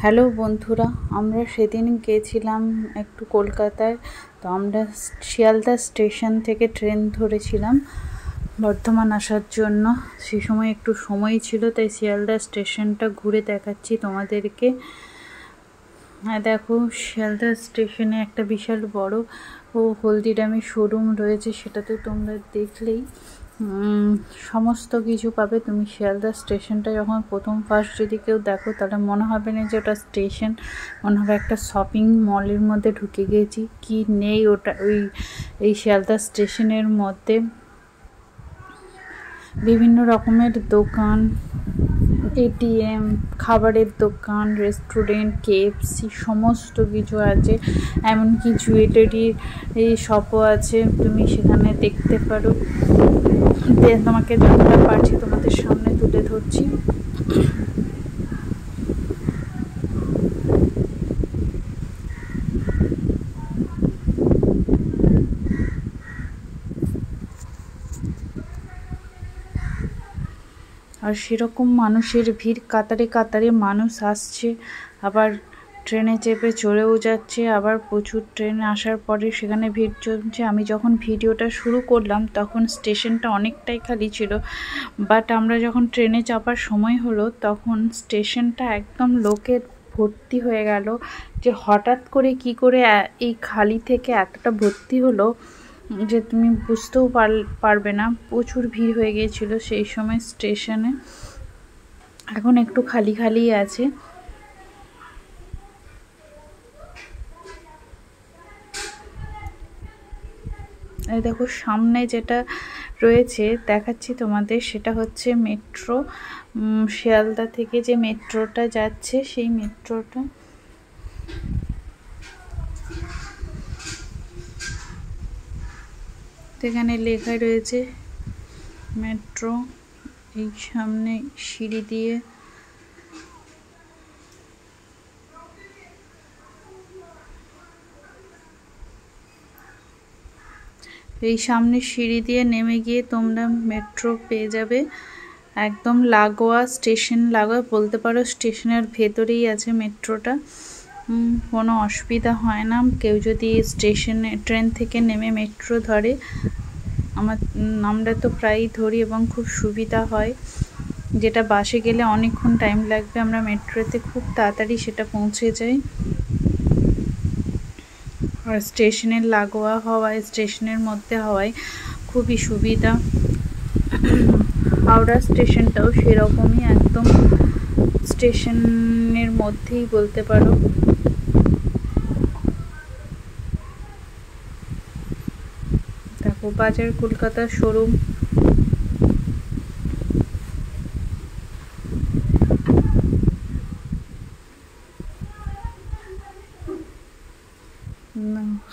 Hello বন্ধুরা, আমরা সেদিন গিয়েছিলাম একটু কলকাতায়। তো আমরা শিয়ালদা স্টেশন থেকে ট্রেন ধরেছিলাম বর্ধমান আসার জন্য। সেই সময় একটু সময় ছিল, তাই শিয়ালদা স্টেশনটা ঘুরে দেখাচ্ছি তোমাদেরকে। হ্যাঁ দেখো, শিয়ালদা স্টেশনে একটা বিশাল বড় হলদিরামের শোরুম রয়েছে, সেটা তো তোমরা দেখলেই। সমস্ত কিছু পাবে তুমি শিয়ালদা স্টেশনটা যখন ফার্স্ট যদি কেউ দেখো, তাহলে মনে হবে না যে ওটা স্টেশন, মনে হবে একটা শপিং মলের মধ্যে ঢুকে গিয়েছি। কি নেই ওটা এই শিয়ালদা স্টেশনের মধ্যে বিভিন্ন রকমের দোকান, এটিএম, খাবারের দোকান, রেস্টুরেন্ট, কেএফসি সমস্ত কিছু আছে। এমনকি জুয়েলারির এই শপও আছে, তুমি সেখানে দেখতে পারো। তোমাকে যতটা পারছি তোমাদের সামনে তুলে ধরছি। আর সেরকম মানুষের ভিড়, কাতারে কাতারে মানুষ আসছে, আবার ট্রেনে চেপে চলেও যাচ্ছে, আবার প্রচুর ট্রেন আসার পরে সেখানে ভিড় জমছে। আমি যখন ভিডিওটা শুরু করলাম তখন স্টেশনটা অনেকটাই খালি ছিল, বাট আমরা যখন ট্রেনে চাপার সময় হলো তখন স্টেশনটা একদম লোকে ভর্তি হয়ে গেল। যে হঠাৎ করে কি করে এই খালি থেকে এতটা ভর্তি হলো যে তুমি বুঝতেও পারবে না। প্রচুর ভিড় হয়ে গিয়েছিল সেই সময় স্টেশনে। এখন একটু খালি খালি আছে। এই দেখো সামনে যেটা রয়েছে দেখাচ্ছি তোমাদের, সেটা হচ্ছে মেট্রো। শিয়ালদা থেকে যে মেট্রোটা যাচ্ছে সেই মেট্রোটা। এখানে লেখা রয়েছে মেট্রো। এই সামনে সিঁড়ি দিয়ে নেমে গিয়ে তোমরা মেট্রো পেয়ে যাবে। একদম লাগোয়া, স্টেশন লাগোয়া বলতে পারো, স্টেশনের ভেতরেই আছে মেট্রোটা। কোনো অসুবিধা হয় না কেউ যদি ট্রেন থেকে নেমে মেট্রো ধরে। আমরা তো প্রায়ই ধরি এবং খুব সুবিধা হয়। যেটা বাসে গেলে অনেকক্ষণ টাইম লাগবে, আমরা মেট্রোতে খুব তাড়াতাড়ি সেটা পৌঁছে যাই। আর স্টেশনের লাগোয়া হওয়ায়, স্টেশনের মধ্যে হওয়ায় খুবই সুবিধা। হাওড়া স্টেশনটাও সেরকমই, একদম স্টেশনের মধ্যেই বলতে পারো। দেখো বাজার কলকাতা শোরুম।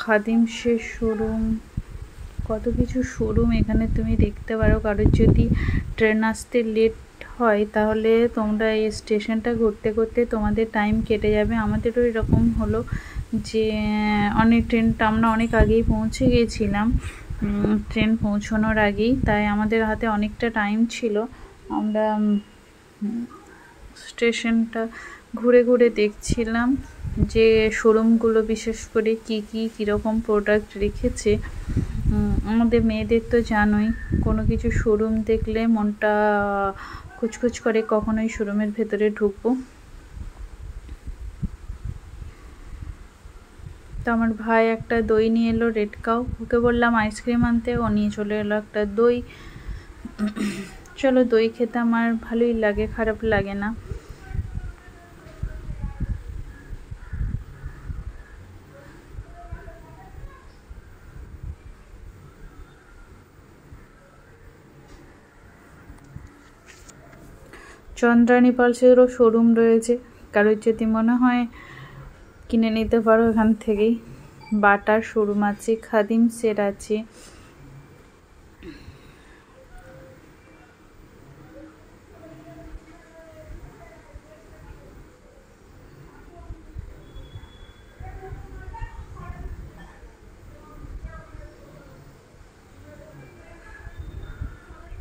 খাদিমসের শোরুম, কত কিছু শোরুম এখানে তুমি দেখতে পারো। কারোর যদি ট্রেন আসতে লেট হয় তাহলে তোমরা এই স্টেশনটা ঘুরতে ঘুরতে তোমাদের টাইম কেটে যাবে। আমাদেরও এরকম হলো যে আমরা অনেক আগেই পৌঁছে গিয়েছিলাম, ট্রেন পৌঁছানোর আগেই, তাই আমাদের হাতে অনেকটা টাইম ছিল। আমরা স্টেশনটা ঘুরে ঘুরে দেখছিলাম যে শোরুমগুলো বিশেষ করে কীরকম প্রোডাক্ট রেখেছে। আমাদের মেয়েদের তো জানোই, কোনো কিছু শোরুম দেখলে মনটা কুচকুচ করে, কখনোই শোরুমের ভেতরে ঢুকবো। তো আমার ভাই একটা দই নিয়ে এলো, রেড কাউ। ওকে বললাম আইসক্রিম আনতে, ও নিয়ে চলে এলো একটা দই। চলো, দই খেতে আমার ভালোই লাগে, খারাপ লাগে না। চন্দ্রানী পালসেরও শোরুম রয়েছে, কারোর যদি মনে হয় কিনে নিতে পারো এখান থেকেই। বাটার শোরুম আছে, খাদিমসের আছে।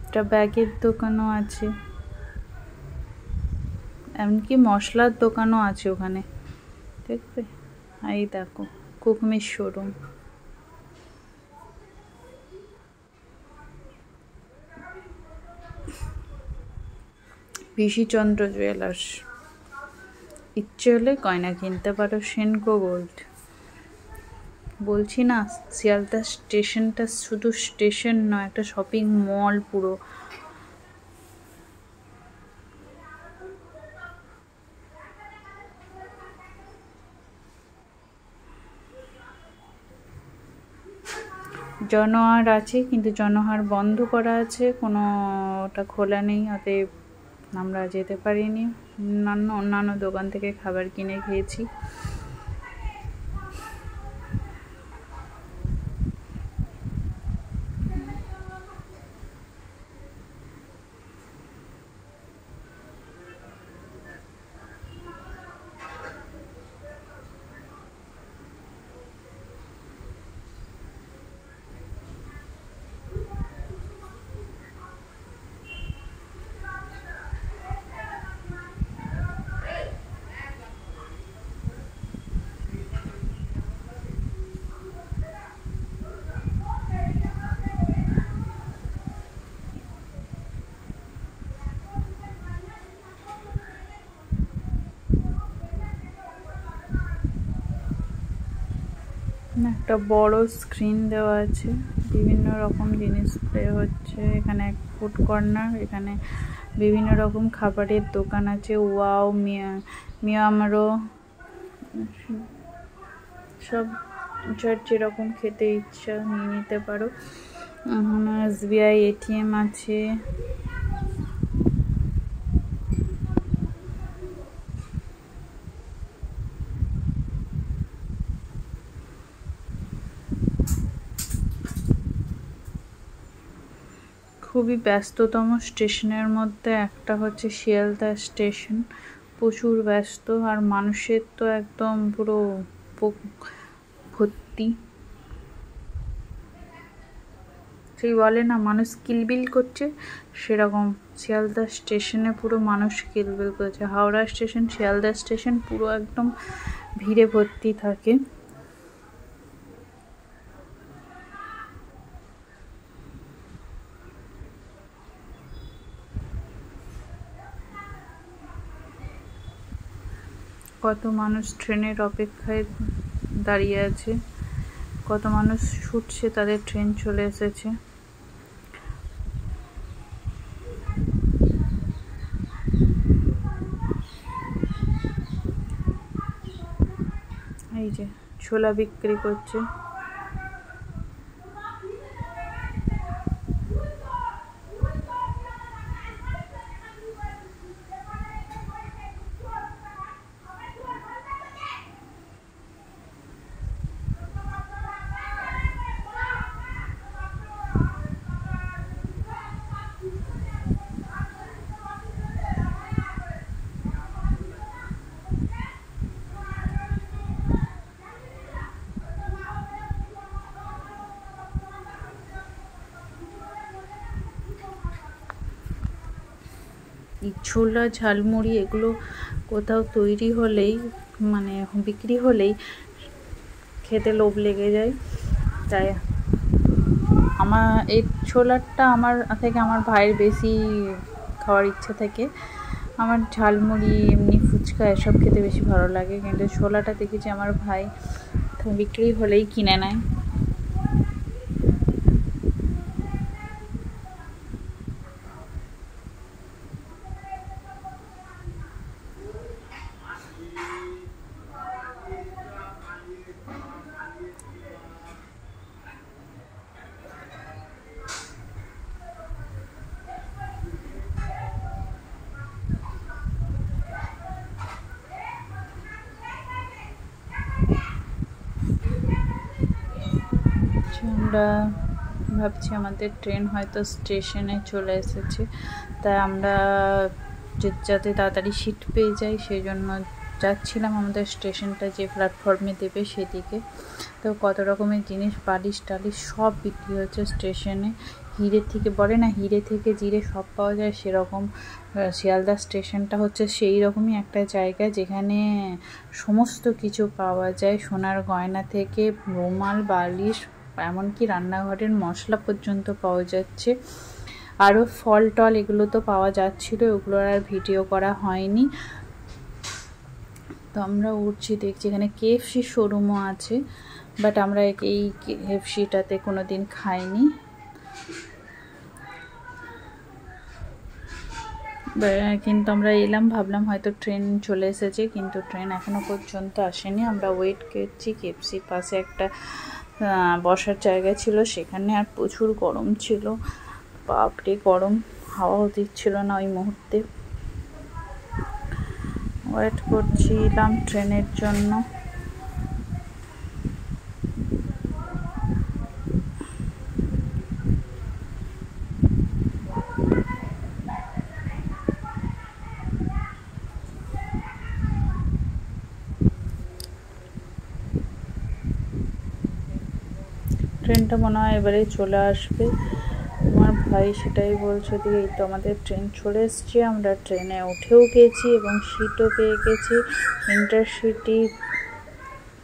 একটা ব্যাগের দোকানও আছে, এমনকি মশলার দোকানও আছে ওখানে, দেখবে? এই দেখো কুকমির শোরুম। পিসিচন্দ্র জুয়েলার্স। ইচ্ছে হলে গয়না কিনতে পারো সেনকো গোল্ড। বলছি না, শিয়ালদা স্টেশনটা শুধু স্টেশন নয়, একটা শপিং মল পুরো। জনহার আছে, কিন্তু জনহার বন্ধ করা আছে, কোনো ওটা খোলা নেই, অতএব আমরা যেতে পারিনি। অন্যান্য দোকান থেকে খাবার কিনে খেয়েছি। একটা বড় স্ক্রিন দেওয়া আছে, বিভিন্ন রকম জিনিস প্লে হচ্ছে। এখানে ফুড কর্নার, এখানে বিভিন্ন রকম খাবারের দোকান আছে। ওয়াও, মিয়ামারো, সব যার যেরকম খেতে ইচ্ছা নিয়ে নিতে পারো। SBI ATM আছে। খুবই ব্যস্ততম স্টেশনের মধ্যে একটা হচ্ছে শিয়ালদা স্টেশন, প্রচুর ব্যস্ত, আর মানুষের তো একদম পুরো ভর্তি। সেই বলে না মানুষ কিলবিল করছে, সেরকম শিয়ালদা স্টেশনে পুরো মানুষ কিলবিল করছে। হাওড়া স্টেশন, শিয়ালদা স্টেশন পুরো একদম ভিড়ে ভর্তি থাকে। কত মানুষ ট্রেনের অপেক্ষায় দাঁড়িয়ে আছে, কত মানুষ ছুটছে, তাদের ট্রেন চলে এসেছে। এই যে ছোলা বিক্রি করছে। ছোলা, ঝালমুড়ি এগুলো কোথাও তৈরি হলেই, মানে বিক্রি হলেই খেতে লোভ লেগে যায়। তাই আমার এই ছোলাটা আমার থেকে আমার ভাইয়ের বেশি খাওয়ার ইচ্ছা থাকে। আমার ঝালমুড়ি, এমনি ফুচকা এসব খেতে বেশি ভালো লাগে, কিন্তু ছোলাটা দেখেছি আমার ভাই বিক্রি হলেই কিনে নেয়। আমরা ভাবছি আমাদের ট্রেন হয়তো স্টেশনে চলে এসেছে, তাই আমরা যাতে তাড়াতাড়ি সিট পেয়ে যাই সেই জন্য যাচ্ছিলাম আমাদের স্টেশনটা যে প্ল্যাটফর্মে দেবে সেদিকে। তো কত রকমের জিনিস, বালিশ টালিশ সব বিক্রি হচ্ছে স্টেশনে। হিরে থেকে বলে না, হিরে থেকে জিরে সব পাওয়া যায়, সেরকম শিয়ালদা স্টেশনটা হচ্ছে সেই রকমই একটা জায়গা যেখানে সমস্ত কিছু পাওয়া যায়, সোনার গয়না থেকে রুমাল, বালিশ, এমনকি রান্নাঘরের মশলা পর্যন্ত পাওয়া যাচ্ছে। আরও ফল টল এগুলো তো পাওয়া যাচ্ছিলো, ওগুলোর আর ভিডিও করা হয়নি। তো আমরা উঠছি, দেখছি এখানে KFC শোরুমও আছে, বাট আমরা এই KFCটাতে কোনো দিন খাইনি। কিন্তু আমরা এলাম, ভাবলাম হয়তো ট্রেন চলে এসেছে, কিন্তু ট্রেন এখনও পর্যন্ত আসেনি। আমরা ওয়েট করছি। KFCর পাশে একটা বসার জায়গা ছিল, সেখানে আর প্রচুর গরম ছিল, বাপরে গরম, হাওয়াও দিচ্ছিল না ওই মুহূর্তে। ওয়েট করছিলাম ট্রেনের জন্য। ট্রেনটা মনে হয় এবারে চলে আসবে, আমার ভাই সেটাই বলছে। দিয়ে এই তো আমাদের ট্রেন চলে এসছে, আমরা ট্রেনে উঠেও গেছি এবং সিটও পেয়ে গেছি। ইন্টারসিটি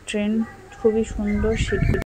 ট্রেন, খুবই সুন্দর সিট।